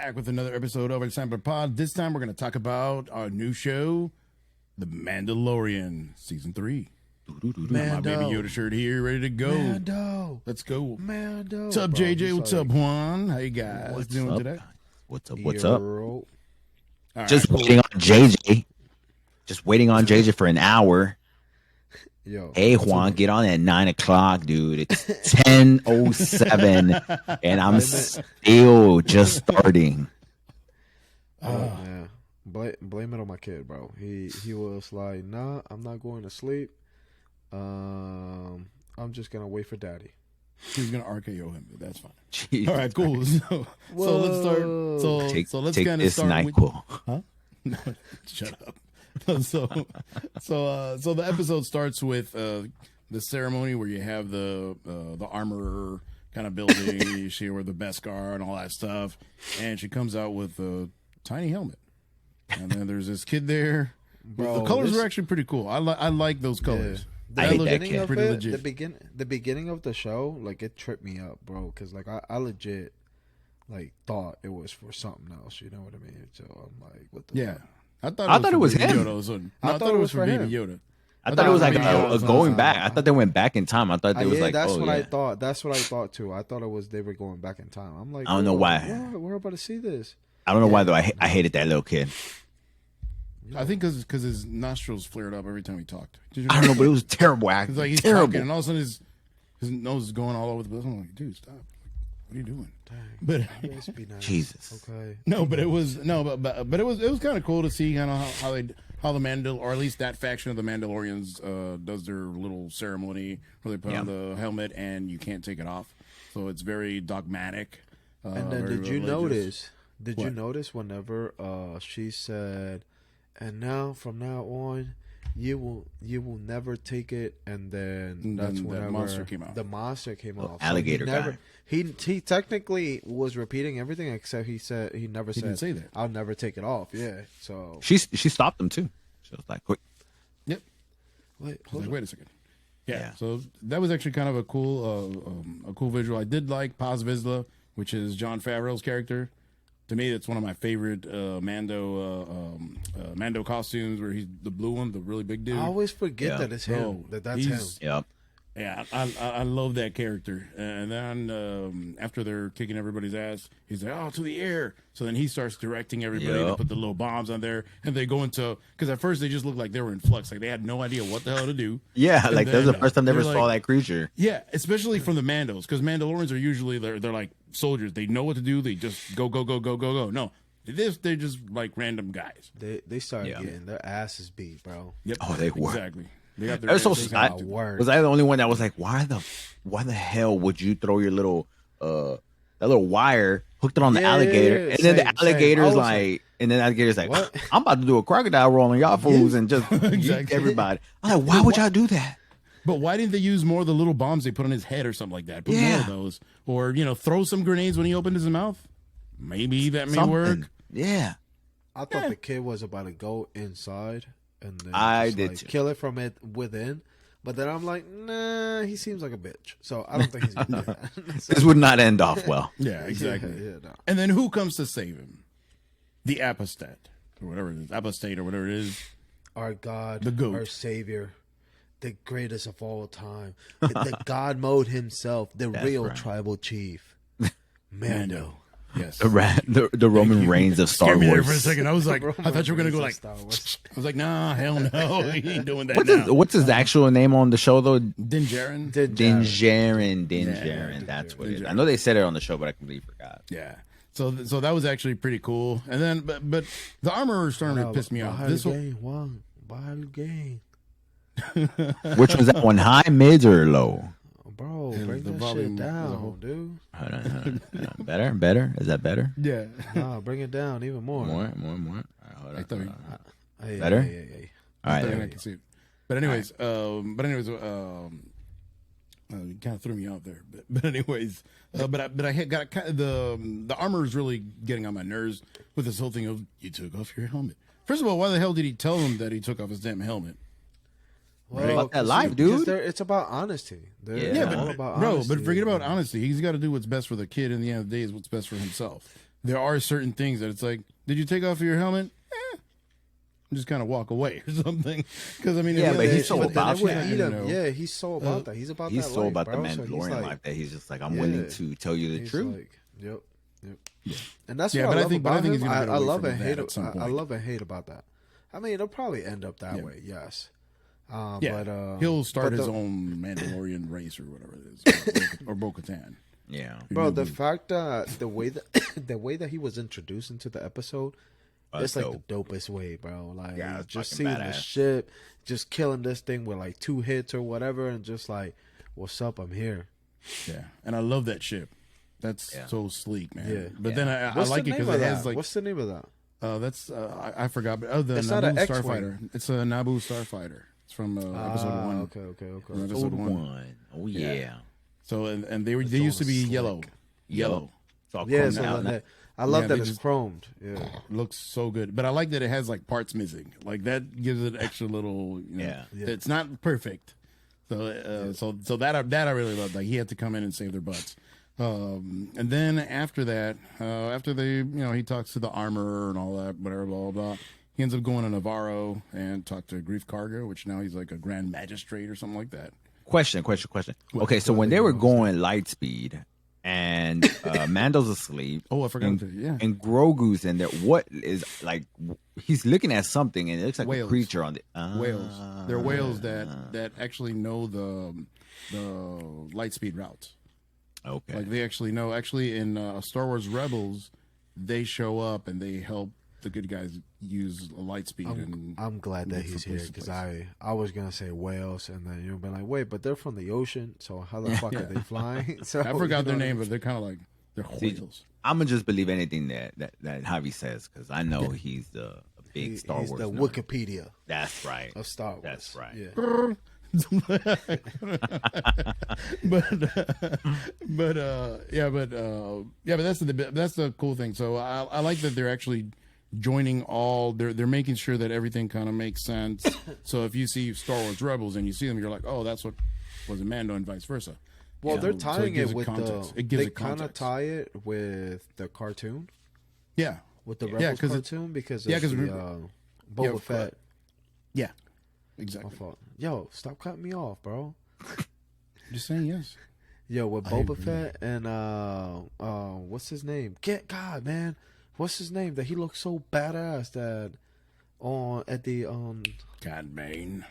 back with another episode of our Sampler Pod. This time we're going to talk about our new show, The Mandalorian, Season 3. My Baby Yoda shirt here, ready to go. Mando. Let's go. Mando. What's up, Bro, JJ? What's up, Juan? How you guys doing today? What's up? All Just right, waiting on JJ. Just waiting on JJ for an hour. Yo. Hey, Juan, get on at 9 o'clock, dude. It's 10:07, and I'm still just starting. Oh, man. Blame it on my kid, bro. He was like, nah, I'm not going to sleep. I'm just going to wait for daddy. He's going to RKO him, but that's fine. Jeez. All right, cool. So let's start. So let's take kind of this start NyQuil. Huh? No, shut up. So the episode starts with the ceremony where you have the armorer kind of building. You see her with the Beskar and all that stuff, and she comes out with a tiny helmet. And then there's this kid there. Bro, the colors were actually pretty cool. I like those colors. I hate that looked kid. pretty legit. The beginning of the show, like, it tripped me up, bro, because like I legit like thought it was for something else. You know what I mean? So I'm like, what the fuck? I thought it was Baby him. Yoda. I thought it was for Baby Yoda. I thought it was like Yoda. going back. I thought they went back in time. I thought they was like, that's oh, what yeah. I thought. That's what I thought too. I thought it was they were going back in time. I'm like, I don't know why. We're about to see this. I don't know why though. I hated that little kid. I think because his nostrils flared up every time he talked. I don't know, but it was terrible acting. It's like he's terrible. talking, and all of a sudden his nose is going all over the place. I'm like, dude, stop! What are you doing? Dang. But Be nice. Jesus. Okay. no, but it was but it was kind of cool to see kind of how the or at least that faction of the Mandalorians does their little ceremony where they put on the helmet and you can't take it off. So it's very dogmatic. And then very did you religious. notice? Did you notice whenever she said, "And now from now on, you will never take it," and then that's that whenever monster came out. The monster came off. Alligator guy. He technically was repeating everything except he never said. didn't say that. I'll never take it off. Yeah. So She stopped him too. She was like, wait. Yep. wait, I was like, wait a second. Yeah. Yeah. So that was actually kind of a cool visual. I did like Paz Vizsla, which is Jon Favreau's character. To me, that's one of my favorite Mando costumes, where he's the blue one, the really big dude. I always forget that it's him. Bro, That's him. Yep. Yeah, I love that character. And then after they're kicking everybody's ass, he's like, "Oh, to the air!" So then he starts directing everybody to put the little bombs on there, and they go into because at first they just looked like they were in flux, like they had no idea what the hell to do. Yeah, And like that was the then first time they ever they're saw like- that creature. Yeah, especially from the Mandos, because Mandalorians are usually they're like soldiers. They know what to do. They just go. No, they're just like random guys. They started getting their asses beat, bro. Yep. Oh, they were. Exactly. They got That was so they sad. got- Was I the only one that was like, why the hell would you throw your little that little wire, hooked it on the alligator, and then the alligator's like, What? I'm about to do a crocodile roll on y'all fools and just yeet everybody. I'm like, why would y'all do that? But why didn't they use more of the little bombs they put on his head or something like that? Put more of those, or throw some grenades when he opened his mouth. Maybe that may work. Yeah. I thought the kid was about to go inside and then I just, did like, too. kill it from it within. But then I'm like, nah, he seems like a bitch. So I don't think he's gonna do that. This would not end off well. Yeah, exactly. Yeah, no. And then who comes to save him? The Apostate, or whatever it is, Apostate, or whatever it is. Our God, The GOAT. our Savior, the greatest of all time, the God mode himself, the real right. tribal chief, Mando. Yes. The Roman Reigns of Star Scared me there Wars. for a second. I was like, I thought you were gonna go like. Star Wars. I was like, nah, hell no, he ain't doing that now. What's his actual name on the show though? Din Djarin. Din Djarin. That's what it is. Djarin. I know they said it on the show, but I completely forgot. Yeah. So that was actually pretty cool. And then, but the armorer is starting to piss me off. This whole, Bahal game. Which was that one, high, mid, or low? Bro, Yeah, bring the that volume shit as a down, whole. dude. Hold on. Better? Is that better? yeah. Nah, bring it down even more. More. All right, hold on. I thought we- Hey, Better? hey. All I right. thought I could see it. But anyways, you kind of threw me out there. But anyways, but I had got the armor is really getting on my nerves with this whole thing of you took off your helmet. First of all, why the hell did he tell him that he took off his damn helmet? Well, About that 'cause life, because dude. it's about honesty. Yeah, All but about bro, honesty. but forget about honesty. He's got to do what's best for the kid. In the end of the day, is what's best for himself. there are certain things that it's like, did you take off your helmet? Just kind of walk away or something. Because I mean, Yeah, but he's so But then about it would that. eat him. Yeah, he's so about that. He's about He's that so life, about bro. the So he's Mandalorian like, life that he's just like, I'm willing to tell you the he's truth. like, yep. And that's Yeah, what but I I love think- but I about think him. he's gonna get I away love from and that hate. at some I point. love and hate about that. I mean, it'll probably end up that way. Yes. Yeah, But he'll start but his the- own Mandalorian race or whatever it is, or Bo-Katan. Yeah. Bro, the fact that the way that he was introduced into the episode, it's like dope. the dopest way, bro. Like Yeah, it's just fucking seeing the badass. ship, just killing this thing with like 2 hits or whatever, and just like, what's up? I'm here. Yeah, and I love that ship. That's Yeah. so sleek, man. Yeah. But then I What's like the it name because of it that? has like What's the name of that? that's I forgot, but the It's not an Naboo X-wing. Starfighter. It's a Naboo Starfighter. It's from episode 1. Okay. From episode 1. Oh yeah. So and they used to all be slick. yellow. It's all Yeah, chromed so out. then I love Yeah, that they it's just- chromed. Yeah. Looks so good, but I like that it has like parts missing. Like that gives it extra little. Yeah. It's not perfect. So so that I really loved. Like he had to come in and save their butts. And then after that, after they he talks to the armorer and all that, whatever, blah blah blah. He ends up going to Navarro and talk to Grief Karga, which now he's like a grand magistrate or something like that. Question. Okay, so when they were going light speed and Mando's asleep. Oh, I forgot and, to. Yeah. And Grogu's in there. What is like? He's looking at something, and it looks like Whales. a creature on the Whales. They're whales that actually know the Lightspeed routes. Okay. Like they actually know. Actually, in Star Wars Rebels, they show up and they help the good guys use Lightspeed. And I'm glad that move he's from here place to because place. I was gonna say whales, and then you'll be like, wait, but they're from the ocean, so how the fuck are they flying? So I forgot their you know, name, but they're kind of like they're whales. I'm gonna just believe anything that Javi says because I know he's a big Star he's Wars. the nerd. Wikipedia That's right. of Star Wars. That's right. Yeah. but that's the cool thing. So I like that they're actually joining all. They're making sure that everything kind of makes sense. So if you see Star Wars Rebels and you see them, you're like, oh, that's what was in Mando and vice versa. Well, they're So tying gives it with context. the. It gives They it kind of context. tie it with the cartoon, Yeah, with the Yeah, Rebels 'cause cartoon, because yeah, of 'cause the remember- Boba yeah, Fett. yeah, My exactly. fault. Yo, stop cutting me off, bro. Just saying yes. Yo, with I Boba agree. Fett and what's his name? God, man, what's his name? That he looks so badass that at the God, Bane.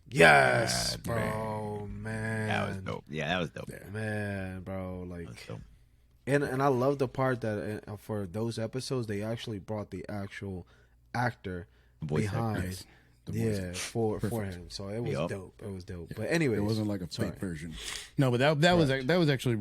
yes, God, bro, man, That was dope. Yeah, that was dope. man, bro, like, That was dope. and I love the part that for those episodes they actually brought the actual actor Voice actor. behind. Yes. The voice Yeah, for Perfect. him. So it was Yup. dope. It was dope. But anyway, It wasn't like a sorry. fake version. No, but that was actually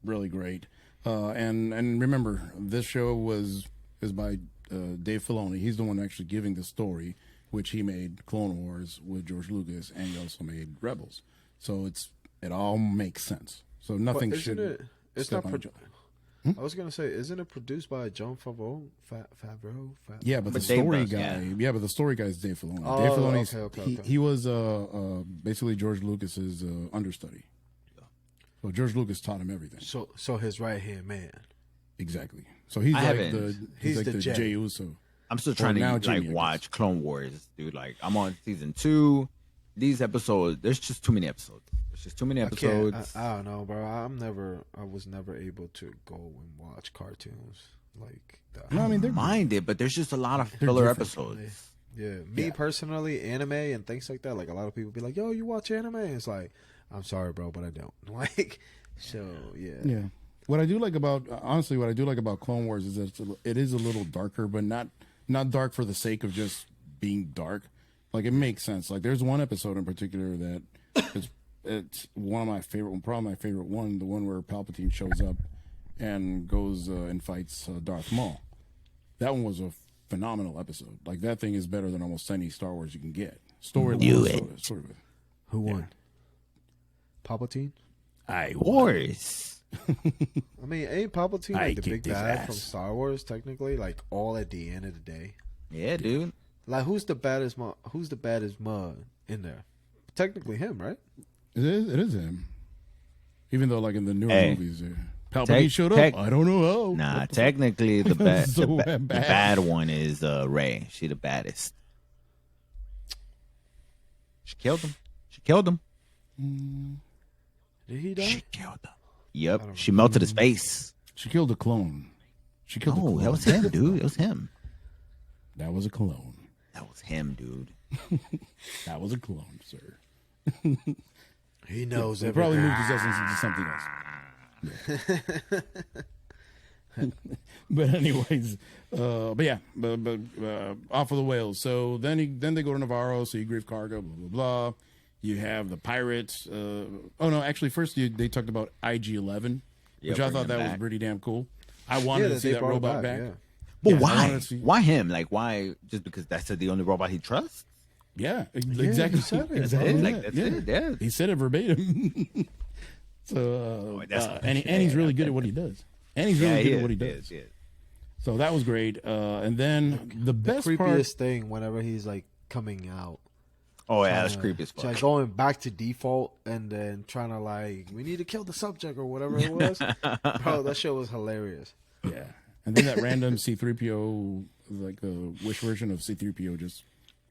really great. And remember, this show is by Dave Filoni. He's the one actually giving the story, which he made Clone Wars with George Lucas, and he also made Rebels. So it all makes sense. So nothing But should. isn't it? It's step not. on I was gonna say, isn't it produced by John Favreau? Favreau? Yeah, but the But Dave story does, guy. yeah. Yeah, but the story guy is Dave Filoni. Oh, Dave Filoni's, okay. He was basically George Lucas's understudy. So George Lucas taught him everything. So his right hand man. Exactly. So he's I like haven't- he's he's like the the Jedi. Jey Uso. I'm still trying now to Jimmy, I like guess. watch Clone Wars, dude. Like I'm on season 2. These episodes, there's just too many episodes. There's just too many I can't. episodes. I don't know, bro. I was never able to go and watch cartoons like that. No, I mean they're Mind it, but there's just a lot of They're filler different. episodes. Yeah, me Yeah. personally, anime and things like that. Like a lot of people be like, "Yo, you watch anime?" It's like, I'm sorry, bro, but I don't. Like, so yeah. Yeah. What I do like about honestly, what I do like about Clone Wars is that it is a little darker, but not dark for the sake of just being dark. Like it makes sense. Like there's one episode in particular that it's one of my favorite, probably my favorite one, the one where Palpatine shows up and goes and fights Darth Maul. That one was a phenomenal episode. Like that thing is better than almost any Star Wars you can get. Story sort of. Who won? Palpatine. Wars. I mean, ain't Palpatine I like the big kicked his bad ass. from Star Wars? Technically, like all at the end of the day. Yeah, dude. Like, who's the baddest? Who's the baddest mud in there? Technically, him, right? It is him. Even though, like in the newer Hey. movies, Palpatine showed up. I don't know how. Nah, technically the bad So the bad. bad one is Rey. She the baddest. She killed him. Did he die? She killed him. Yep. She melted his face. She killed a clone. She killed a Oh, clone. that was him, dude. That was him. That was a clone. That was him, dude. That was a clone, sir. He knows He everything. probably moved his essence into something else. But anyways, off of the whales. So then they go to Navarro. So you grief cargo, blah blah blah. You have the pirates. Actually, first they talked about IG-11, which I thought that was pretty damn cool. I wanted to see that robot back. Yeah. But Yeah, why? Why him? Like, why? Just because that's the only robot he trusts? Yeah, exactly. he said it. Exactly. Like, that's it. Yeah. He said it verbatim. So, and he's really good at what he does. And he's really good at what he does. He is. So that was great. And then the best creepiest part, thing whenever he's like coming out. Oh yeah, that's creepy as It's fuck. like going back to default and then trying to like, we need to kill the subject or whatever it was. Bro, that shit was hilarious. yeah. And then that random C-3PO, like the Wish version of C-3PO, just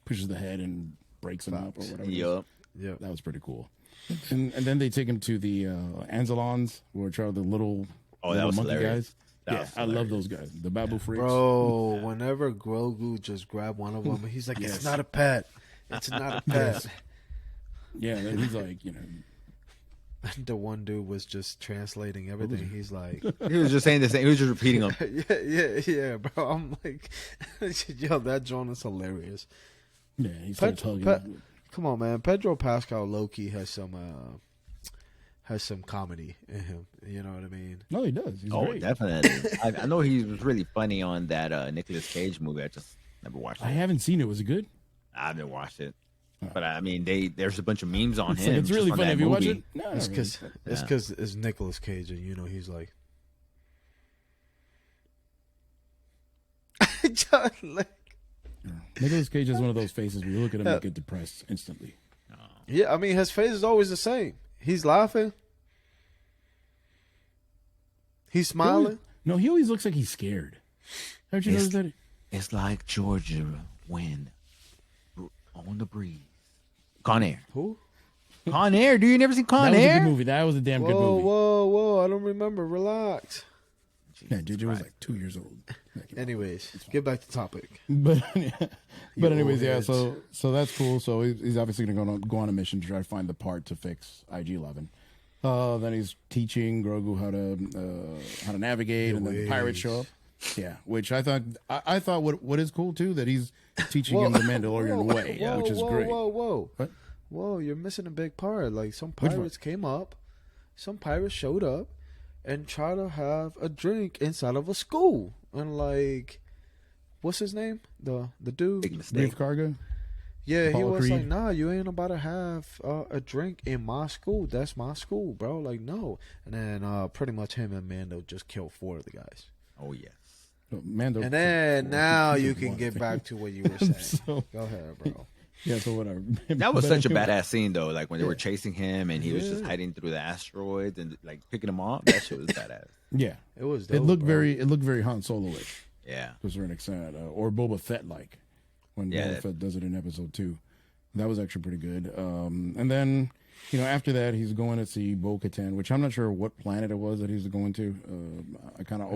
pushes the head and breaks him up or whatever. Yup. Yeah. That was pretty cool. And then they take him to the Anzalons, which are the little, Oh, little that was monkey hilarious. guys. That was I love those guys. The Babu freaks. Bro, whenever Grogu just grabbed one of them, he's like, it's not a pet. It's not a pet. Yeah, then he's like, The one dude was just translating everything. He's like, He was just saying the same. He was just repeating them. yeah, bro. I'm like, yo, that John is hilarious. yeah, he starts hugging. Come on, man. Pedro Pascal Loki has some comedy in him. You know what I mean? No, he does. He's Oh, great. definitely. I know he was really funny on that Nicolas Cage movie. I just never watched it. I haven't seen it. Was it good? I haven't watched it. But I mean, there's a bunch of memes on It's, him. it's really just on funny. that Have you watched movie. it? No, It's because Yeah. it's Nicolas Cage, and you know he's like, John, like, Nicolas Cage has one of those faces where you look at him and get depressed instantly. yeah. I mean, his face is always the same. He's laughing. He's smiling. No, he always looks like he's scared. Haven't you It's- noticed that? It's like Georgia wind on the breeze. Con Air. Who? Con Air. Do you never seen Con That was a Air? good movie. That was a damn good movie. Whoa! I don't remember. Relax. Yeah, JJ was like 2 years old. Anyways, get back to topic. But anyways, yeah. heads. So that's cool. So he's obviously going to go on a mission to try to find the part to fix IG-11. Then he's teaching Grogu how to navigate, and then the pirates show up. Yeah, which I thought what is cool too, that he's teaching him the Mandalorian way, which is great. Whoa! What? Whoa! You're missing a big part. Like some pirates came up, some pirates showed up, and tried to have a drink inside of a school. And like, what's his name? The dude. Big mistake. Brief cargo. Yeah, he Apollo was Creed. like, nah, you ain't about to have a drink in my school. That's my school, bro. Like, no. And then pretty much him and Mando just killed 4 of the guys. Oh yes. Mando. And then now you can get back to what you were saying. So- Go ahead, bro. Yeah, so whatever. That was But such a anyway, badass scene though. Like when they were chasing him and he was just hiding through the asteroids and like picking them off. That shit was badass. Yeah, It was. it Dope, looked bro. very Han Solo-ish Yeah. to a certain extent, or Boba Fett like when Boba Fett does it in episode 2. That was actually pretty good. And then after that he's going to see Bo-Katan, which I'm not sure what planet it was that he's going to. I kind of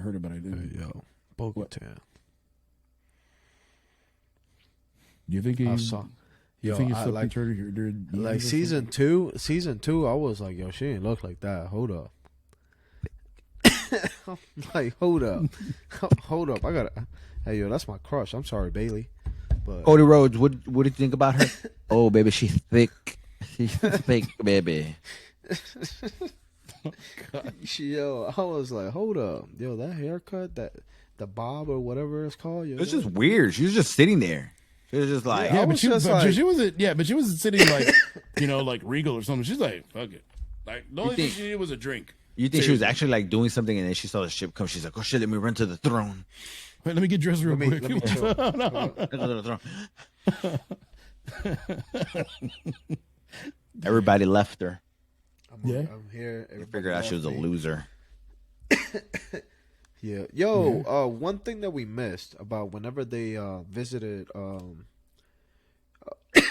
heard it, but I didn't. Yo, Bo-Katan. Do you think he? I saw. You Yo, think he I slipped like into her like season 2. Season 2, I was like, yo, she didn't look like that. Hold up. Like, hold up. Hold up. I gotta. Hey, yo, that's my crush. I'm sorry, Bailey. But Cody Rhodes, what did you think about her? Oh baby, she's thick. She's thick, baby. yo, I was like, hold up, yo, that haircut, the bob or whatever it's called. Yo, It's just weird. She was just sitting there. She was just like, Yeah, I but was she just but like- she wasn't. Yeah, but she wasn't sitting like like Regal or something. She's like, fuck it. Like the only thing think- she needed was a drink. you think she was actually like doing something and then she saw the ship come. She's like, oh shit, let me run to the throne. Wait, let me get dressed real quick. let me chill. Let me go to the throne. Everybody left her. Yeah. I'm here. They figured out she was a loser. Yeah. Yo, one thing that we missed about whenever they visited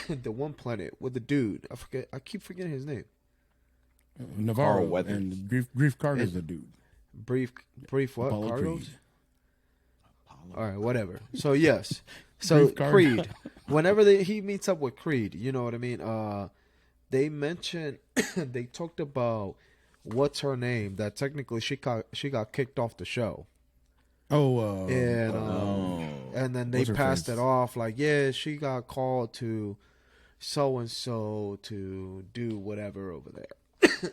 the one planet with the dude. I keep forgetting his name. Navarro Weathers. and Grief Carter's the dude. Brief what? Apollo Cargos? Creed. All right, whatever. So yes. So Creed. Whenever he meets up with Creed, you know what I mean? They mentioned they talked about what's her name, that technically she got kicked off the show. And then they passed it off like, yeah, she got called to so and so to do whatever over there.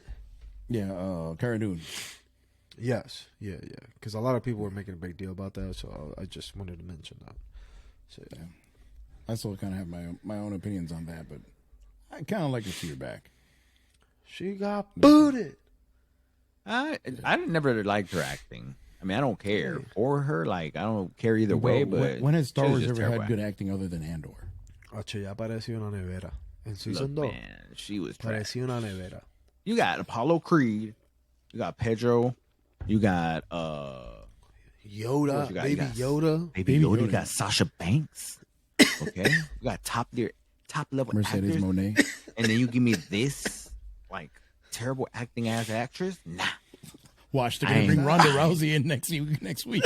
Yeah, Cara Dune. Yes, yeah. Because a lot of people were making a big deal about that, so I just wanted to mention that. So yeah. I still kind of have my own opinions on that, but I kind of like to see her back. She got booted. I never liked her acting. I mean, I don't care for her. Like, I don't care either way. But when has Star Wars ever terrible had good acting other than Andor? Ocho, ya apareció una nevera. En season Look, 2. man, she was trash. Parecía una nevera. You got Apollo Creed. You got Pedro. You got Yoda. You got? Baby Yoda. Baby Yoda. You got Sasha Banks. Okay, you got top level Mercedes actors. Monet. And then you give me this like terrible acting ass actress. Nah, Watch, they're gonna bring Ronda Rousey in next week.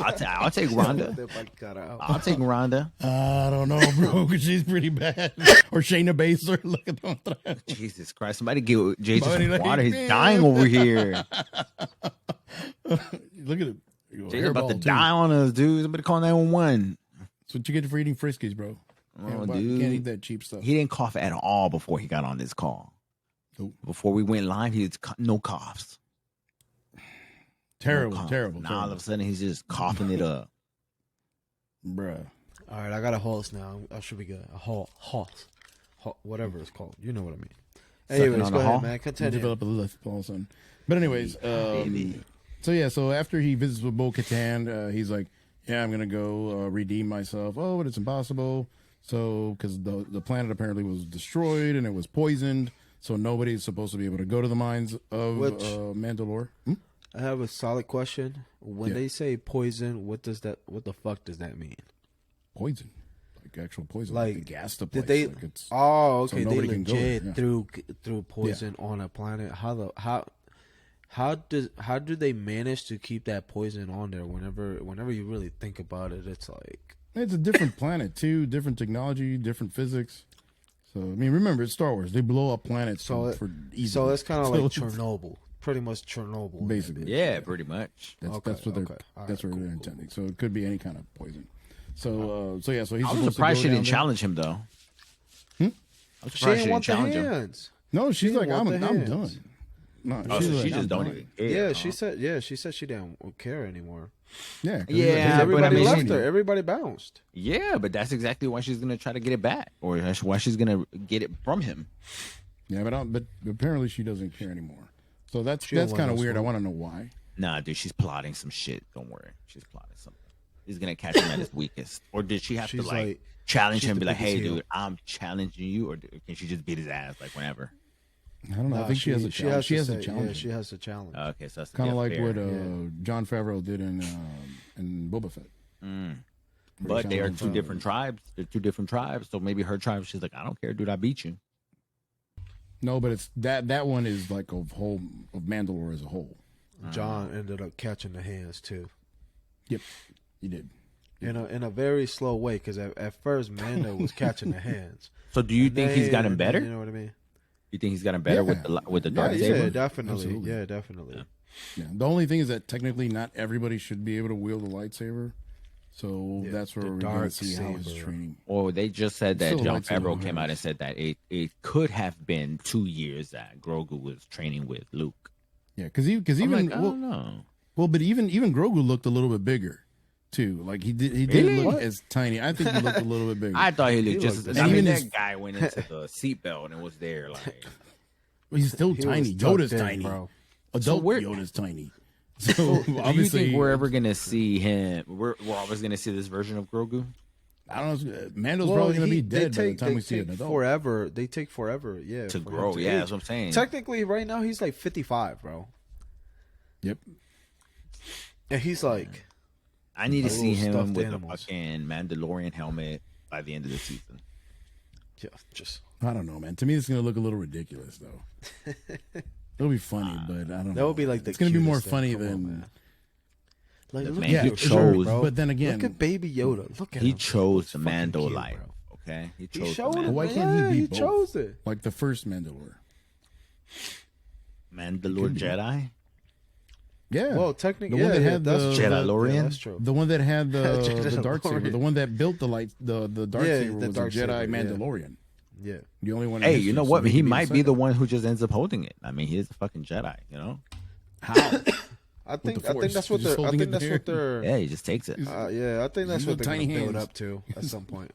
I'll take Ronda. I'll take Ronda. I don't know, bro, because she's pretty bad. Or Shayna Baszler. Look at them. Jesus Christ! Somebody give Jason Buddy, some like, water. He's man. dying over here. Look at it. Jason's about to die on us, dude. Somebody call 911. That's what you get for eating Friskies, bro. Dude. Can't eat that cheap stuff. He didn't cough at all before he got on this call. Nope. Before we went live, he was no coughs. Terrible, No coughs. terrible. Now all of a sudden he's just coughing it up. Bruh. All right, I got a horse now. I should be good. A horse. Whatever it's called. You know what I mean. Anyways, on go the ahead, hall? man. Continue. Develop a lisp all of a sudden. But anyways, so after he visits with Bo-Katan, he's like, yeah, I'm going to go redeem myself. Oh, but it's impossible. So, because the planet apparently was destroyed and it was poisoned. So nobody's supposed to be able to go to the mines of Mandalore. I have a solid question. When they say poison, what the fuck does that mean? Poison. Like actual poison. Like, they gassed the place. Did they? Like it's, oh, so okay. They nobody can go there, legit yeah. threw poison on a planet. How do they manage to keep that poison on there? Whenever you really think about it, it's like it's a different planet too, different technology, different physics. So I mean, remember it's Star Wars. They blow up planets for easy. So it's kind of like Chernobyl, pretty much Chernobyl, basically. Yeah, pretty much. That's what they're intending. So it could be any kind of poison. So he's. I was surprised she didn't challenge him though. She didn't want the hands. No, she's like, I'm hands. done. No, Oh, so she just don't done. even care. Yeah, she said she didn't care anymore. Yeah, Yeah, but Everybody I mean, left her. Everybody bounced. Yeah, but that's exactly why she's gonna try to get it back, or why she's gonna get it from him. Yeah, but apparently she doesn't care anymore. So that's kind of weird. I want to know why. Nah, dude, she's plotting some shit. Don't worry, she's plotting something. He's gonna catch him at his weakest, or did she have to like challenge him, and be like, "Hey, dude, I'm challenging you," or can she just beat his ass like whenever? I don't know. I think she has a challenge. She has a challenge. Yeah, she has a challenge. Okay, so that's kind of like fair. what Jon Favreau did in Boba Fett. But they are two different tribes. They're two different tribes. So maybe her tribe, she's like, I don't care, dude. I beat you. No, but it's that one is like of Mandalore as a whole. John ended up catching the hands too. Yep, he did. In a very slow way, because at first Mando was catching the hands. So do you think he's gotten better? You know what I mean? You think he's gotten better with the dark saber? Yeah, definitely. Absolutely. Yeah, definitely. Yeah. The only thing is that technically not everybody should be able to wield a lightsaber. So that's where we're going to see how his training. Well, they just said that Still Jon lightsaber Favreau came out and said that it could have been 2 years that Grogu was training with Luke. Yeah, because even I don't know. Well, but even Grogu looked a little bit bigger too. Like he didn't look as tiny. I think he looked a little bit bigger. I thought he looked just as. And I mean, even that guy went into the seatbelt and was there like. He's still tiny. Yoda's tiny. bro. Adult Yoda's tiny. So Do you obviously, think we're ever gonna see him? We're always gonna see this version of Grogu. I don't know. Mando's probably going to be dead by the time we see it. They take forever, yeah, To for grow. him Yeah, that's what I'm saying. Technically, right now he's like 55, bro. Yep. And he's like, I need to see him stuffed with animals. a fucking Mandalorian helmet by the end of the season. yeah, just I don't know, man. To me, it's gonna look a little ridiculous, though. It'll be funny, but I don't know. that would be like the it's gonna be more cutest thing. funny Come on, than. man. Like, look man, at he your chose- shirt, bro. But then again, look at Baby Yoda. Look at He him. chose He's the fucking Mando cute, life. bro. Okay, he He chose showed the it. Why Mando. can't he Yeah, be he both? chose it. like the first Mandalore. Mandalore Jedi. Yeah. Well, technically, The one yeah, that yeah, had that's the- true. Jedalorian? Yeah, that's true. The one that had the dark saber, Mandalorian. the one that built the dark Yeah, saber the was dark a Jedi saber, yeah. Mandalorian. Yeah. The only one. in Hey, history, you know so what? he He could might be second. the one who just ends up holding it. I mean, he is a fucking Jedi. You know? How? I think the Force. that's what Just they're. I holding think it that's there. what they're. Yeah, he just takes it. Yeah, I think that's He's what got they're tiny gonna build hands. up to at some point.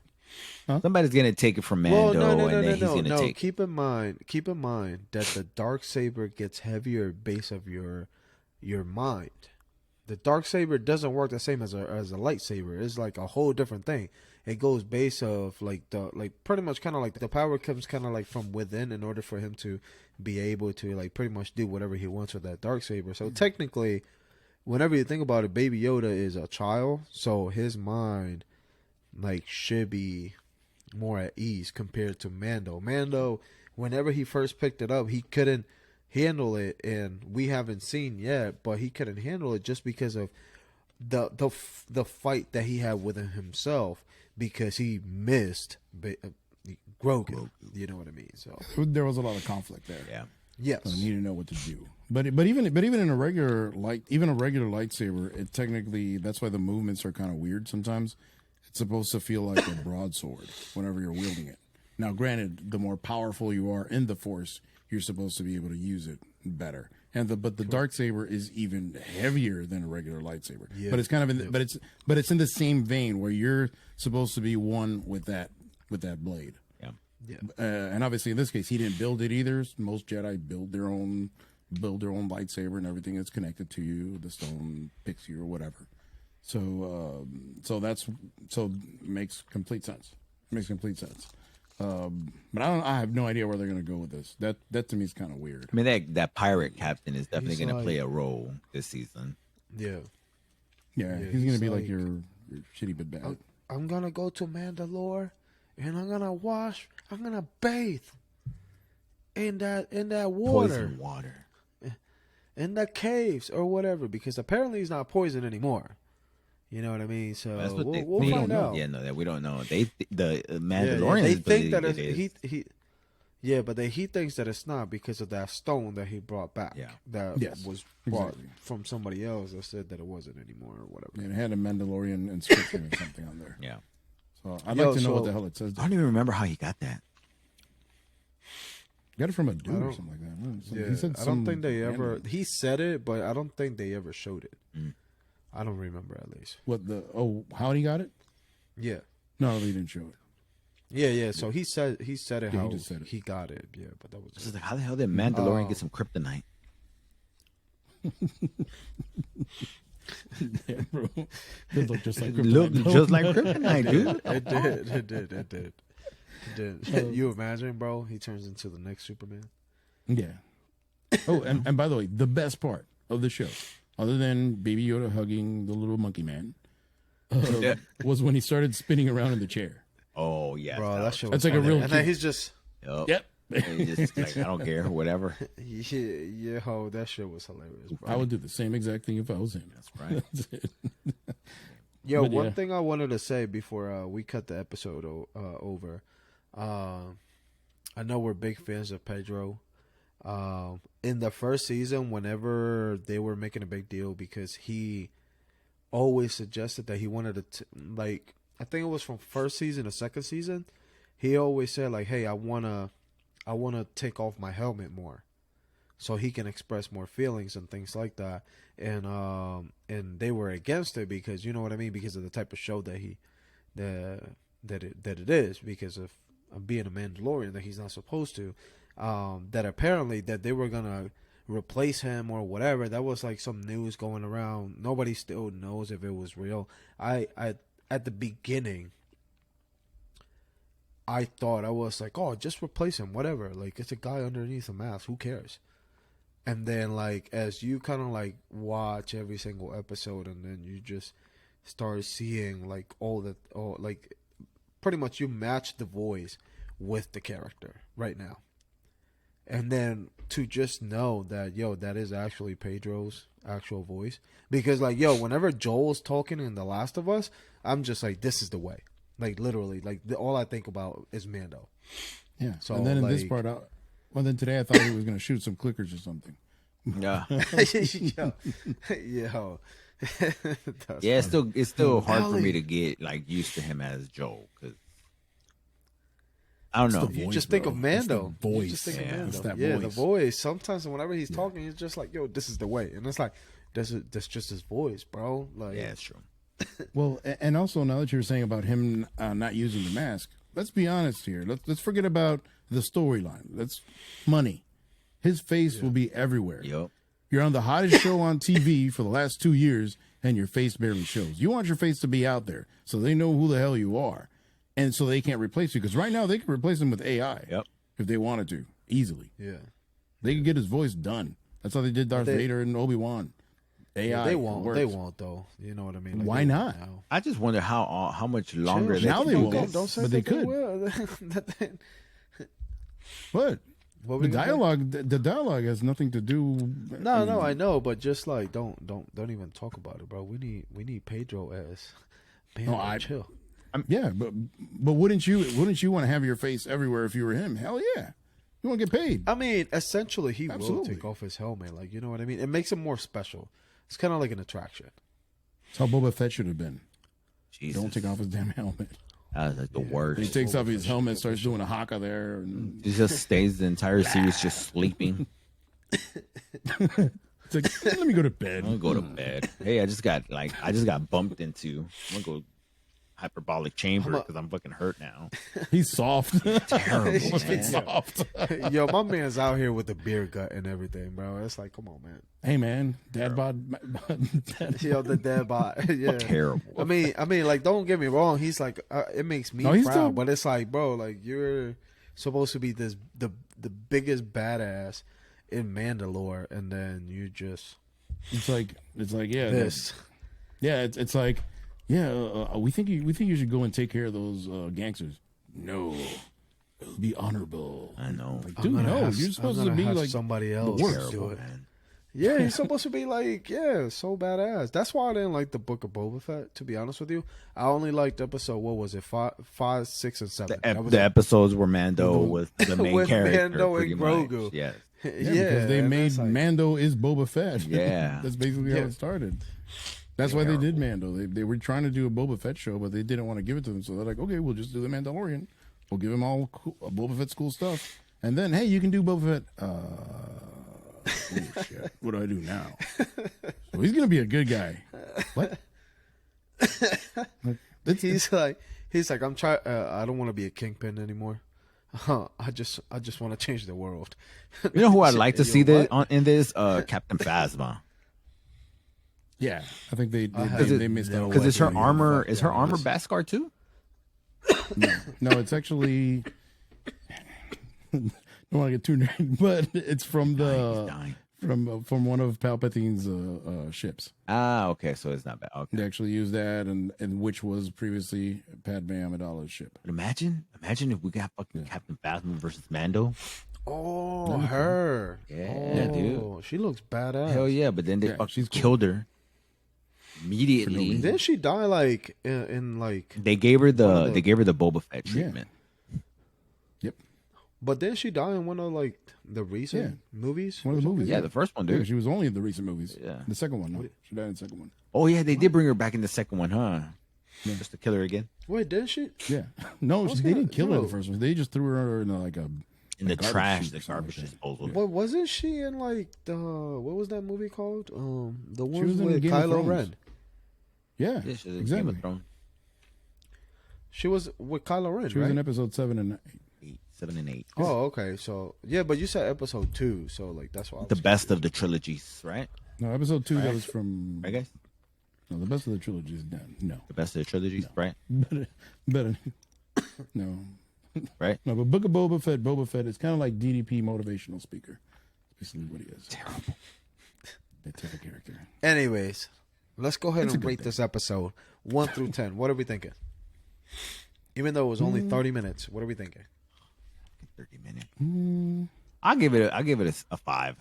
Somebody's gonna take it from Mando, Well, and then he's gonna no. take. Keep in mind that the dark saber gets heavier base of your mind. The dark saber doesn't work the same as a lightsaber. It's like a whole different thing. It goes base of like pretty much kind of like the power comes kind of like from within in order for him to be able to like pretty much do whatever he wants with that dark saber. So technically, whenever you think about it, Baby Yoda is a child, so his mind like should be more at ease compared to Mando. Mando, whenever he first picked it up, he couldn't handle it, and we haven't seen yet, but he couldn't handle it just because of the fight that he had within himself, because he missed Grogu. You know what I mean? So There was a lot of conflict there. Yeah. yes, So you need to know what to do. But even in a regular lightsaber, it technically, that's why the movements are kind of weird sometimes. It's supposed to feel like a broadsword whenever you're wielding it. Now, granted, the more powerful you are in the Force, you're supposed to be able to use it better. But the dark saber is even heavier than a regular lightsaber. Yeah. But it's kind of but it's in the same vein where you're supposed to be one with that blade. Yeah. yeah. And obviously, in this case, he didn't build it either. Most Jedi build their own lightsaber, and everything that's connected to you, the stone picks you or whatever. So it makes complete sense. But I have no idea where they're gonna go with this. That to me is kind of weird. I mean, that pirate captain is definitely He's gonna like- play a role this season. Yeah. Yeah, Yeah, he's gonna he's be like like- your shitty but bad. I'm gonna go to Mandalore, and I'm gonna bathe in that water, Poison water. in the caves or whatever, because apparently he's not poison anymore. You know what I mean? So That's what we'll we find don't know. out. Yeah, no, that we don't know. The Yeah, Mandalorians they think that believe it's, it is. he yeah, but he thinks that it's not because of that stone that he brought back. Yeah. That Yes, was brought exactly. from somebody else that said that it wasn't anymore or whatever. And it had a Mandalorian inscription or something on there. Yeah. So I'd Yo, like to know so- what the hell it says. I don't even remember how he got that. Got it from a dude or don't- something like that. Yeah, He said I don't some think they ever. random- He said it, but I don't think they ever showed it. Mm. I don't remember at least. How he got it? Yeah, No, they didn't show it. yeah. So he said it Yeah, how he just said it. he got it. Yeah, but that was It's just like, how the hell did Mandalorian Oh. get some kryptonite? Yeah, bro. It looked just like It looked kryptonite. just like kryptonite, dude. it did. You imagine, bro? He turns into the next Superman. Yeah. Oh, and by the way, the best part of the show, other than Baby Yoda hugging the little monkey man, was when he started spinning around in the chair. Oh yeah, Bro, that shit That's was like a funny. real And then kid. he's just Yep. He's just like, I don't care, whatever. yeah, that shit was hilarious, bro. I would do the same exact thing if I was him. That's right. That's it. Yo, But one yeah. thing I wanted to say before we cut the episode over. I know we're big fans of Pedro. In the first season, whenever they were making a big deal, because he always suggested that he wanted to, like, I think it was from first season to second season, he always said, like, hey, I wanna take off my helmet more, so he can express more feelings and things like that. And they were against it because, you know what I mean, because of the type of show that it is, because of being a Mandalorian that he's not supposed to. That apparently that they were gonna replace him or whatever. That was like some news going around. Nobody still knows if it was real. I at the beginning, I thought, I was like, oh, just replace him, whatever. Like, it's a guy underneath a mask. Who cares? And then like as you kind of like watch every single episode, and then you just start seeing like all like pretty much you match the voice with the character right now. And then to just know that, yo, that is actually Pedro's actual voice. Because, like, yo, whenever Joel's talking in The Last of Us, I'm just like, this is the way. Like, literally. Like, all I think about is Mando. Yeah. So, and then in this part, well, then today I thought he was going to shoot some clickers or something. Yeah. Yo. Yeah, it's still hard for me to get, like, used to him as Joel. Because I don't know. You just think of Mando. Voice. You just think of Mando. That Yeah, voice. the voice. Sometimes whenever he's talking, he's just like, yo, this is the way. And it's like, that's just his voice, bro. Like, Yeah, it's true. Well, and also now that you were saying about him not using the mask, let's be honest here. Let's forget about the storyline. That's money. His face will be everywhere. Yep. You're on the hottest show on TV for the last 2 years, and your face barely shows. You want your face to be out there so they know who the hell you are. And so they can't replace you, because right now they can replace him with AI if they wanted to, easily. yeah. They can get his voice done. That's how they did Darth Vader and Obi-Wan. AI. Yeah, they won't. works. They won't though. You know what I mean? Like, Why they not? won't now. I just wonder how much longer Now can they do won't. this. Don't say But they that could. will. What? What were The you gonna say? dialogue, the dialogue has nothing to do. No, I know, but just like don't even talk about it, bro. We need Pedro as man. Chill. Yeah, but wouldn't you want to have your face everywhere if you were him? Hell yeah, you want to get paid. I mean, essentially, he will Absolutely. take off his helmet. Like, you know what I mean? It makes him more special. It's kind of like an attraction. That's how Boba Fett should have been. Jesus. Don't take off his damn helmet. That was like the worst. He takes off his helmet, starts doing a haka there. And He just stays the entire series just sleeping. it's like, let me go to bed. I'm gonna go to bed. Hey, I just got bumped into. I'm gonna go hyperbolic chamber because I'm fucking hurt now. He's soft. Terrible. He's soft. Yo, my man's out here with the beer gut and everything, bro. It's like, come on, man. Hey man, dad bod. Yo, the dead bot. Yeah. Terrible. I mean, like, don't get me wrong. He's like, it makes me No, he's proud, still- but it's like, bro, like, you're supposed to be the biggest badass in Mandalore, and then you just It's like yeah, this. yeah. It's like yeah. We think you should go and take care of those gangsters. No, it'll be honorable. I know. Like, dude, no, you're supposed to be like somebody else worst. do it. Man. Yeah, he's supposed to be like, yeah, so badass. That's why I didn't like the Book of Boba Fett, to be honest with you. I only liked episode, what was it, 5, 6, and 7. The episodes where Mando was the main with character. Mando pretty and much. Grogu. Yes. Yeah, because they and made that's like- Mando is Boba Fett. Yeah. That's basically how it started. That's why they did Mando. They were trying to do a Boba Fett show, but they didn't want to give it to them. So they're like, okay, we'll just do the Mandalorian. We'll give him all Boba Fett's cool stuff. And then, hey, you can do Boba Fett. Oh, shit. What do I do now? So he's going to be a good guy. What? He's like, I'm trying. I don't want to be a kingpin anymore. I just want to change the world. You know who I'd like to Yo, see what? in this? Captain Phasma. Yeah, I think they missed out. Because is her armor Beskar too? No, it's actually. Don't want to get too nerdy, but it's from He's dying. from one of Palpatine's ships. Ah, okay, so it's not bad. Okay. They actually used that, and which was previously Padme Amidala's ship. But imagine if we got fucking Captain Phasma versus Mando. Oh, her. Yeah, dude. She looks badass. Hell yeah! But then they Yeah, fucking she's cool. killed her immediately. Didn't she die like in like? They gave her the Boba Fett treatment. Yep, But didn't she die in one of like the recent movies? one of the movies. Yeah, the first one, Yeah, dude. she was only in the recent movies. Yeah. The second one, no. She died in the second one. Oh yeah, they did bring her back in the second one, huh? Just to kill her again Wait, didn't she? Yeah, no, was they gonna- didn't kill her in no. the first one. They just threw her in like a in the garbage trash, chute the or something garbage like that. disposal. But wasn't she in like the what was that movie called? The one was in with Game of Kylo Thrones. Ren. Yeah, Yeah, she was in Game exactly. of Thrones. She was with Kylo Ren, She was right? in episode 7 and 8. 7 and 8. Oh, okay. So yeah, but you said episode 2, so like that's why. I The was best of the trilogies, right? No, episode 2 that was from. Right, guys? No, the best of the trilogy is done. No, The best of the trilogies, right? better. No, Right? no, but Book of Boba Fett is kind of like DDP motivational speaker. Basically what he is. Terrible. That type of character. Anyways, let's go ahead and rate this episode 1 through 10. What are we thinking? Even though it was only 30 minutes, what are we thinking? 30 minutes. I'll give it a 5.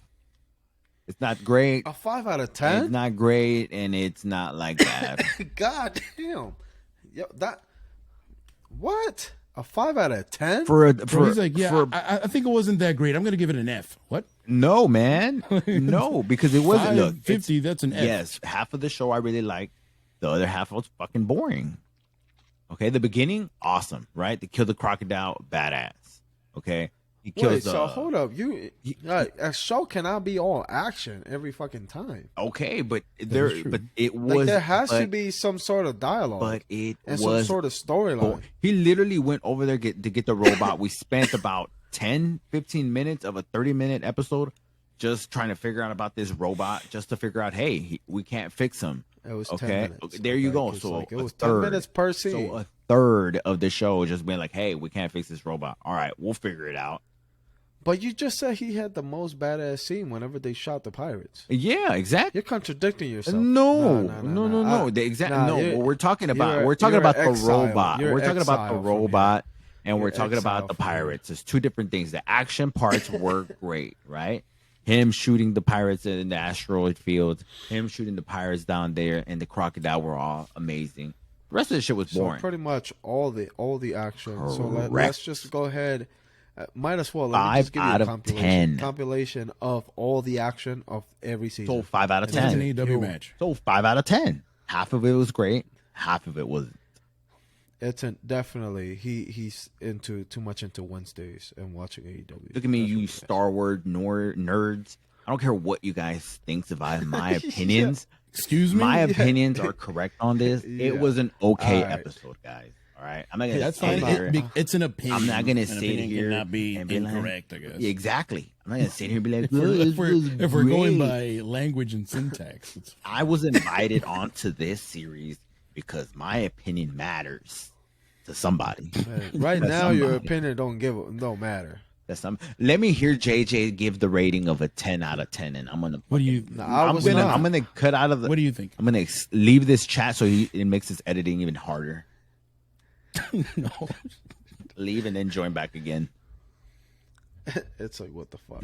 It's not great. A 5 out of 10? It's not great, and it's not like that. God damn. Yo, what? A 5 out of 10? He's like, I think it wasn't that great. I'm going to give it an F. What? No, man. No, because it wasn't. Look, 50, that's an F. Yes, half of the show I really liked. The other half was fucking boring. Okay, the beginning, awesome, right? They killed the crocodile, badass. Okay. So hold up, a show cannot be all action every fucking time. Okay, but it was there has to be some sort of dialogue, but it and was some sort of storyline. He literally went over there to get the robot. We spent about 10-15 minutes of a 30-minute episode just trying to figure out about this robot, just to figure out, hey, we can't fix him. It was 10 minutes. There you go. So it was 10 minutes per scene. So a third of the show just being like, hey, we can't fix this robot. All right, we'll figure it out. But you just said he had the most badass scene whenever they shot the pirates. Yeah, exactly. You're contradicting yourself. No. No. We're talking about the robot. We're talking about the robot, and we're talking about the pirates. There's two different things. The action parts were great, right? Him shooting the pirates in the asteroid field, him shooting the pirates down there, and the crocodile were all amazing. The rest of the shit was boring. So pretty much all the action. Correct. So let's just go ahead. Might as well. 5 out of 10. Compilation of all the action of every season. So 5 out of 10. It's an AEW match. So 5 out of 10. Half of it was great. Half of it wasn't. It's definitely he's too much into Wednesdays and watching AEW. Look at me, you Star Wars nerds. I don't care what you guys think about my opinions. Excuse me. My opinions are correct on this. It was an okay episode, guys. All right, I'm not gonna. That's fine. It's an opinion. I'm not gonna sit here and be incorrect. Like, I guess. Yeah, exactly. I'm not gonna sit here and be like, if we're going by language and syntax, I was invited onto this series because my opinion matters to somebody. Right now, your opinion don't matter. Let me hear JJ give the rating of a 10 out of 10, and I'm gonna. What do you? I'm gonna cut out of the. What do you think? I'm gonna leave this chat so it makes his editing even harder. No. Leave and then join back again. It's like, what the fuck?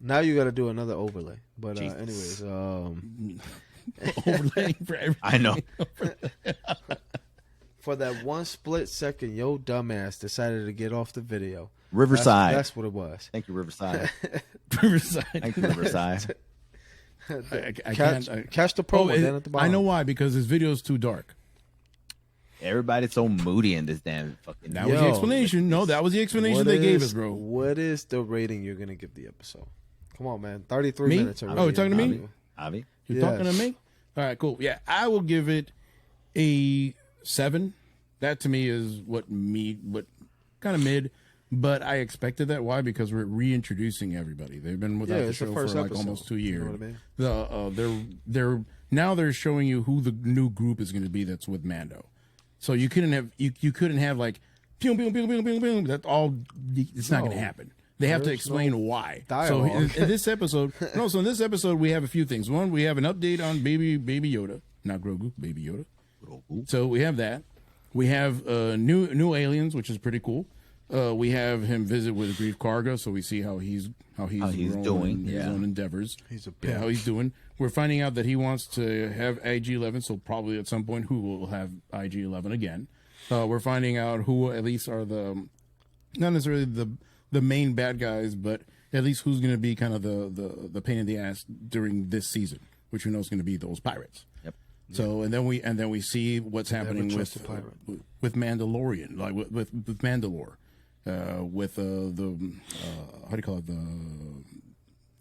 Now you got to do another overlay. But anyways, overlay for everything. I know. For that 1 split second, yo dumbass decided to get off the video. Riverside. That's what it was. Thank you, Riverside. Riverside. Thank you, Riverside. I can't catch the promo then at the bottom. I know why, because his video is too dark. Everybody's so moody in this damn fucking. That was the explanation. No, that was the explanation they gave us, bro. What is the rating you're gonna give the episode? Come on, man. 33 minutes already. Oh, you're talking to me? Avi? You're talking to me? All right, cool. Yeah, I will give it a 7. That to me is what kind of mid, but I expected that. Why? Because we're reintroducing everybody. They've been without the show for like almost 2 years. You know what I mean? They're showing you who the new group is going to be that's with Mando. So you couldn't have like pew pew pew pew pew pew. That's all. It's not going to happen. They have to explain why. Dialogue. So in this episode, we have a few things. One, we have an update on Baby Yoda, not Grogu, Baby Yoda. So we have that. We have new aliens, which is pretty cool. We have him visit with Grief Karga, so we see how he's doing his own endeavors. He's a bitch. How he's doing. We're finding out that he wants to have IG-11, so probably at some point who will have IG-11 again. We're finding out who at least are not necessarily the main bad guys, but at least who's going to be kind of the pain in the ass during this season, which we know is going to be those pirates. Yep. So and then we see what's happening with Mandalorian, like with Mandalore, with the how do you call it,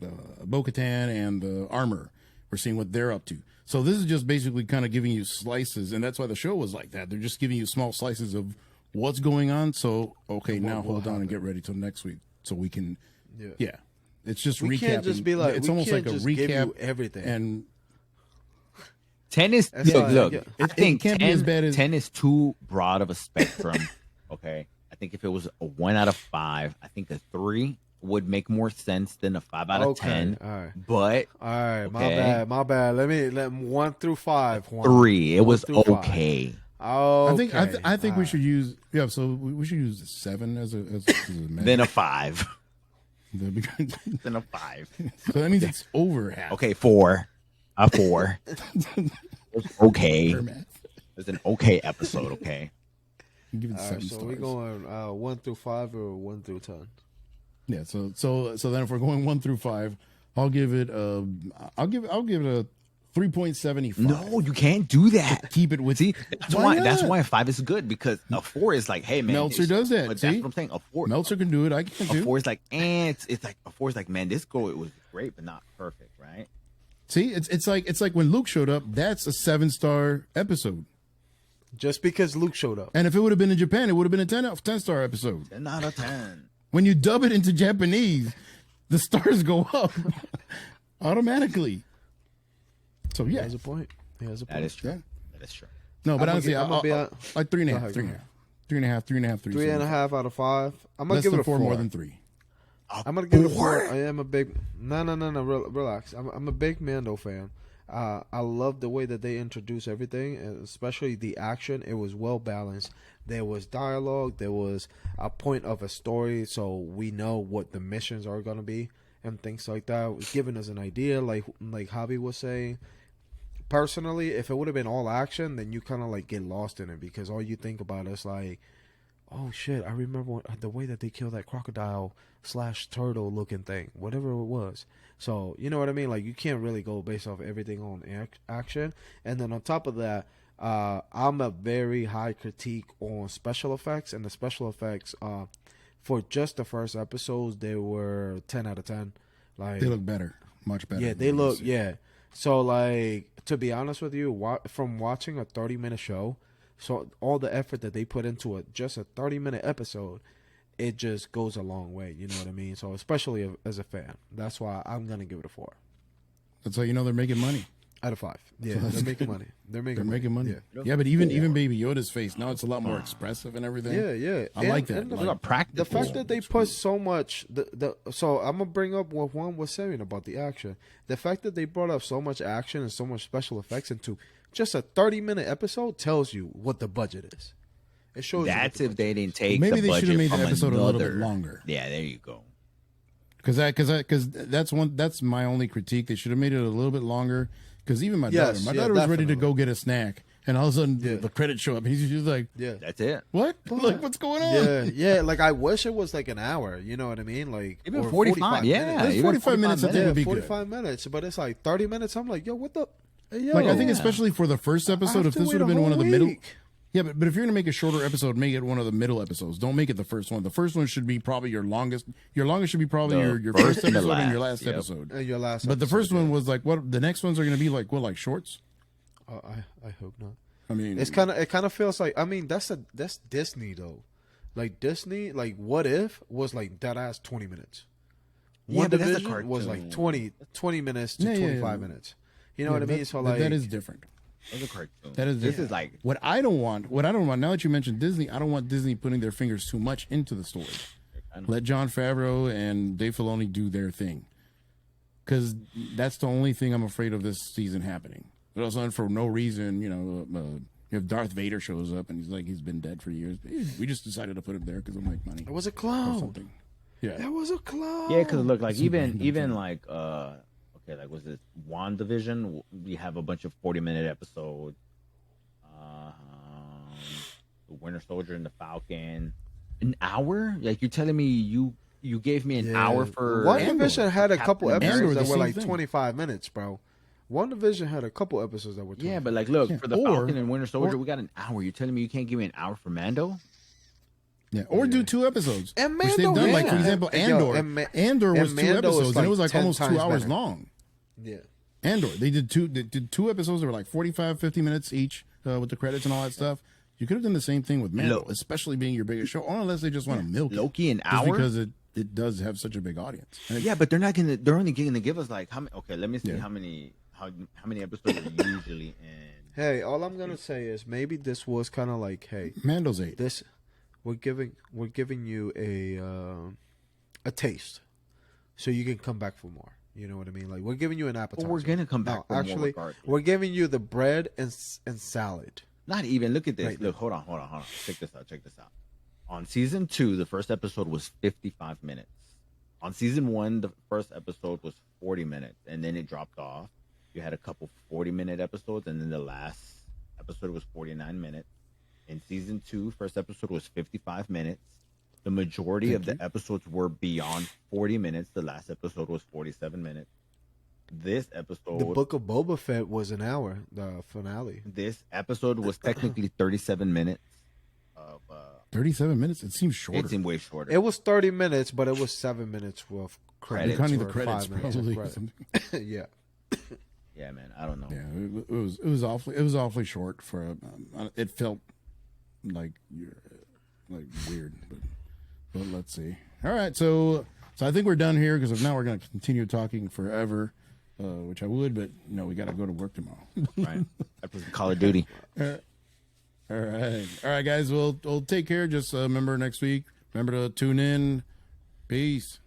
the Bo-Katan and the armor. We're seeing what they're up to. So this is just basically kind of giving you slices, and that's why the show was like that. They're just giving you small slices of what's going on. So okay, now hold on and get ready till next week so we can. Yeah. It's just recapping. Can't just be like, it's almost like a recap. Give you everything. And 10 is look. I think can't be as bad as 10 is too broad of a spectrum. Okay, I think if it was a 1 out of 5, I think a 3 would make more sense than a 5 out of 10. All right. But all right, my bad. Let me 1 through 5. 3. It was okay. Oh, I think we should use So we should use a 7 as a measure. Then a 5. Then Then a 5. So that means it's over half. Okay, 4. A 4. It's okay. It's an okay episode. Okay. Give it 7 so stars. we're going 1 through 5 or 1 through 10. Yeah. So then if we're going 1 through 5, I'll give it a 3.75. No, you can't do that. Keep it with. See, that's why a 5 is good, because a 4 is like, hey man, Meltzer does that. But see? that's what I'm saying. A 4, Meltzer can do it. I can a do. 4 is like, it's like a 4 is like, man, this goal, it was great, but not perfect, right? See, it's like when Luke showed up. That's a 7-star episode. Just because Luke showed up. And if it would have been in Japan, it would have been a 10-star episode. 10 out of 10. When you dub it into Japanese, the stars go up automatically. So yeah, He has a point. That is true. Yeah. That is true. No, but honestly, I'm gonna be at like 3.5, 3.5, 3.5 out of 5. I'm gonna Less give than it a 4. more than 3. I'm gonna give it a 4. I am a big no. Relax. I'm a big Mando fan. I love the way that they introduce everything, especially the action. It was well balanced. There was dialogue. There was a point of a story, so we know what the missions are gonna be and things like that. It was giving us an idea, like Javi was saying. Personally, if it would have been all action, then you kind of like get lost in it, because all you think about is like, oh shit, I remember the way that they killed that crocodile/turtle looking thing, whatever it was. So, you know what I mean? Like, you can't really go based off everything on action. And then on top of that, I'm a very high critique on special effects. And the special effects, for just the first episodes, they were 10 out of 10. Like, They look better. Much better. yeah, they look, yeah. So, like, to be honest with you, from watching a 30-minute show, so all the effort that they put into just a 30-minute episode, it just goes a long way. You know what I mean? So especially as a fan, that's why I'm gonna give it a 4. That's how you know they're making money. Out of 5. Yeah, they're making money. They're making money. Yeah, but even Baby Yoda's face now, it's a lot more expressive and everything. Yeah. I like that. The fact that they put so much. So I'm gonna bring up what Juan was saying about the action. The fact that they brought up so much action and so much special effects into just a 30-minute episode tells you what the budget is. It shows. That's if they didn't take. Maybe the they should have made the budget episode from a little bit another- longer. Yeah, there you go. Because that's my only critique. They should have made it a little bit longer. Because even my daughter was ready to go get a snack, and all of a sudden the credits show up. And he's just like, That's it. "What? Like, what's going on?" Yeah. Like, I wish it was like an hour. You know what I mean? Like, Even or 45. Yeah, minutes. even 45 minutes. I think would be 45 minutes. But it's like 30 minutes. I'm like, yo, what the? Yo, Like, I think especially for the first episode, if this would have been one of the middle. Yeah, but if you're gonna make a shorter episode, make it one of the middle episodes. Don't make it the first one. The first one should be probably your longest. Your longest should be probably your first and the episode and your last, last episode. Your last. But the first one was like, what? The next ones are gonna be like what? Like shorts? I hope not. I mean, It kind of feels like, I mean, that's Disney though. Like Disney, like What If was like that ass 20 minutes. Yeah, but that's a WandaVision cartoon. was like 20 minutes to Yeah, 25 minutes. You know what I mean? So like that is different. It's a cartoon. That is This different. is like What I don't want. Now that you mentioned Disney, I don't want Disney putting their fingers too much into the story. Let Jon Favreau and Dave Filoni do their thing, because that's the only thing I'm afraid of this season happening. But also, for no reason, if Darth Vader shows up and he's been dead for years, we just decided to put him there because we'll make money. it was a Or clown. something. Yeah. That was a clown. yeah, because look, like even like okay, like was it WandaVision? We have a bunch of 40-minute episodes. The Winter Soldier and the Falcon. An hour? Like, you're telling me you gave me an hour for WandaVision had a couple Captain episodes America. that were like Same thing. 25 minutes, bro. WandaVision had a couple episodes that were 25. Yeah, but like, look, for the Or- Falcon and Winter Soldier, we got an hour. You're telling me you can't give me an hour for Mando? Yeah, or do 2 episodes, And which they've Mando, done. Like, for yeah. example, Yo, Andor. and Andor was 2 Mando is episodes, and it was like 10 almost 2 times hours better. long. Yeah. Andor, they did 2 episodes that were like 45, 50 minutes each with the credits and all that stuff. You could have done the same thing with Mando, especially being your biggest show, or unless they just want to milk Loki an it, just hour? because it does have such a big audience. And Yeah, but they're not gonna. They're only gonna give us like how many? Okay, let me see Yeah. how many episodes are usually in. Hey, all I'm gonna say is maybe this was kind of like, hey, Mando's 8. we're giving you a taste. so you can come back for more. You know what I mean? Like, we're giving you an appetizer. Well, we're gonna come back. No, actually, we're giving you the bread and salad. Not even. Look at this. Right. Look, hold on. Check this out. On season 2, the first episode was 55 minutes. On season 1, the first episode was 40 minutes, and then it dropped off. You had a couple 40-minute episodes, and then the last episode was 49 minutes. In season 2, first episode was 55 minutes. The majority of the episodes were beyond 40 minutes. The last episode was 47 minutes. This episode... The Book of Boba Fett was an hour, the finale. This episode was technically 37 minutes. 37 minutes? It seems shorter. It seemed way shorter. It was 30 minutes, but it was 7 minutes with credits. Counting the credits, probably. Yeah. Yeah, man. I don't know. Yeah, it was awfully short for. It felt like weird, but let's see. All right, so I think we're done here because now we're going to continue talking forever, which I would, but no, we got to go to work tomorrow. Right. After Call of Duty. All right, guys. We'll take care. Just remember next week. Remember to tune in. Peace.